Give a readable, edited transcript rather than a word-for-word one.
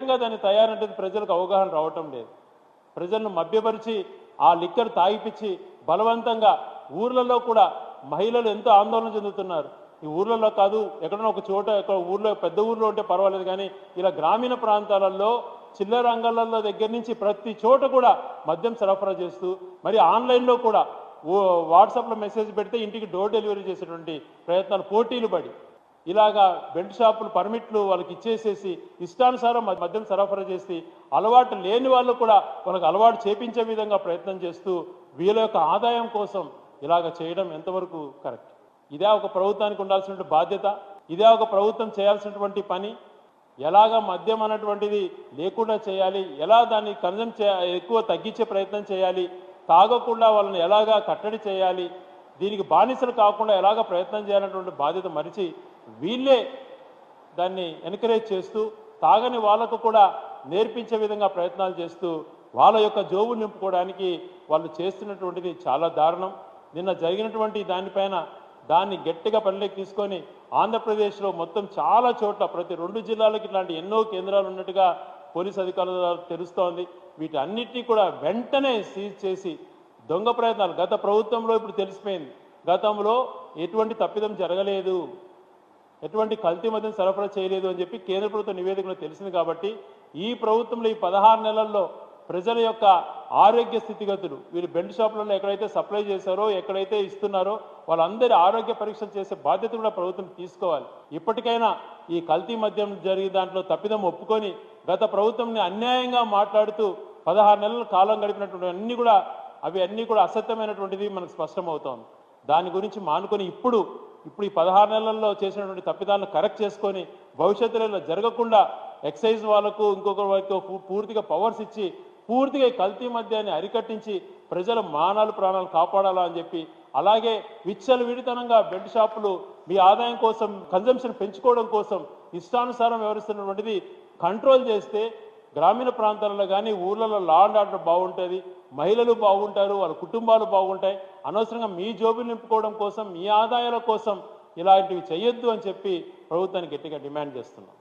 రకంగా దాన్ని తయారంటే ప్రజలకు అవగాహన రావటం లేదు. ప్రజలను మభ్యపరిచి ఆ లిక్కర్ తాగిపిచ్చి బలవంతంగా ఊర్లలో కూడా మహిళలు ఎంతో ఆందోళన చెందుతున్నారు. ఈ ఊర్లలో కాదు, ఎక్కడైనా ఒక చోట ఊర్లో పెద్ద ఊర్లో ఉంటే పర్వాలేదు, కానీ ఇలా గ్రామీణ ప్రాంతాలలో చిల్లర అంగళ్ళ దగ్గర నుంచి ప్రతి చోట కూడా మద్యం సరఫరా చేస్తూ మరి ఆన్లైన్లో కూడా వాట్సాప్లో మెసేజ్ పెడితే ఇంటికి డోర్ డెలివరీ చేసేటువంటి ప్రయత్నాలు పోటీలు పడి ఇలాగా బెల్ట్ షాపులు పర్మిట్లు వాళ్ళకి ఇచ్చేసేసి ఇష్టానుసారం మద్యం సరఫరా చేసి అలవాటు లేని వాళ్ళు కూడా వాళ్ళకి అలవాటు చేపించే విధంగా ప్రయత్నం చేస్తూ వీళ్ళ యొక్క ఆదాయం కోసం ఇలాగ చేయడం ఎంతవరకు కరెక్ట్? ఇదే ఒక ప్రభుత్వానికి ఉండాల్సినటువంటి బాధ్యత? ఇదే ఒక ప్రభుత్వం చేయాల్సినటువంటి పని? ఎలాగా మద్యం అన్నటువంటిది లేకుండా చేయాలి, ఎలా దాన్ని కన్జమ్ ఎక్కువ తగ్గించే ప్రయత్నం చేయాలి, తాగకుండా వాళ్ళని ఎలాగా కట్టడి చేయాలి, దీనికి బానిసలు కాకుండా ఎలాగ ప్రయత్నం చేయాలన్నటువంటి బాధ్యత మరిచి వీళ్ళే దాన్ని ఎంకరేజ్ చేస్తూ తాగని వాళ్ళకు కూడా నేర్పించే విధంగా ప్రయత్నాలు చేస్తూ వాళ్ళ యొక్క జోబు నింపుకోవడానికి వాళ్ళు చేస్తున్నటువంటిది చాలా దారుణం. నిన్న జరిగినటువంటి దానిపైన దాన్ని గట్టిగా పనిలోకి తీసుకొని ఆంధ్రప్రదేశ్లో మొత్తం చాలా చోట్ల ప్రతి 2 జిల్లాలకు ఇట్లాంటి ఎన్నో కేంద్రాలు ఉన్నట్టుగా పోలీస్ అధికారులు తెలుస్తోంది. వీటన్నిటినీ కూడా వెంటనే సీజ్ చేసి దొంగ ప్రయత్నాలు గత ప్రభుత్వంలో ఇప్పుడు తెలిసిపోయింది, గతంలో ఎటువంటి తప్పిదం జరగలేదు, ఎటువంటి కల్తీ మద్యం సరఫరా చేయలేదు అని చెప్పి కేంద్ర ప్రభుత్వ నివేదికలో తెలిసింది. కాబట్టి ఈ ప్రభుత్వంలో ఈ 16 నెలల్లో ప్రజల యొక్క ఆరోగ్య స్థితిగతులు వీళ్ళు బెల్ట్ షాపులలో ఎక్కడైతే సప్లై చేశారో ఎక్కడైతే ఇస్తున్నారో వాళ్ళందరి ఆరోగ్య పరీక్షలు చేసే బాధ్యత కూడా ప్రభుత్వం తీసుకోవాలి. ఇప్పటికైనా ఈ కల్తీ మద్యం జరిగే దాంట్లో తప్పిదం ఒప్పుకొని గత ప్రభుత్వంని అన్యాయంగా మాట్లాడుతూ 16 నెలల కాలం గడిపినటువంటి అన్నీ కూడా అసత్యమైనటువంటిది మనకు స్పష్టమవుతోంది. దాని గురించి మానుకొని ఇప్పుడు ఈ 16 నెలల్లో చేసినటువంటి తప్పిదాలను కరెక్ట్ చేసుకొని భవిష్యత్తులో జరగకుండా ఎక్సైజ్ వాళ్ళకు ఇంకొక వాళ్ళకు పూర్తిగా పవర్స్ ఇచ్చి పూర్తిగా కల్తీ మద్యాన్ని అరికట్టించి ప్రజల ప్రాణాలు కాపాడాలా అని చెప్పి, అలాగే విచ్చలవిడితనంగా బెల్ట్ షాపులు మీ ఆదాయం కోసం కన్జంప్షన్ పెంచుకోవడం కోసం ఇష్టానుసారం వ్యవహరిస్తున్నటువంటిది కంట్రోల్ చేస్తే గ్రామీణ ప్రాంతాలలో కానీ ఊర్లలో లా అండ్ ఆర్డర్ బాగుంటుంది, మహిళలు బాగుంటారు, వాళ్ళ కుటుంబాలు బాగుంటాయి. అనవసరంగా మీ జోబులు నింపుకోవడం కోసం మీ ఆదాయాల కోసం ఇలాంటివి చేయొద్దు అని చెప్పి ప్రభుత్వాన్ని గట్టిగా డిమాండ్ చేస్తున్నాం.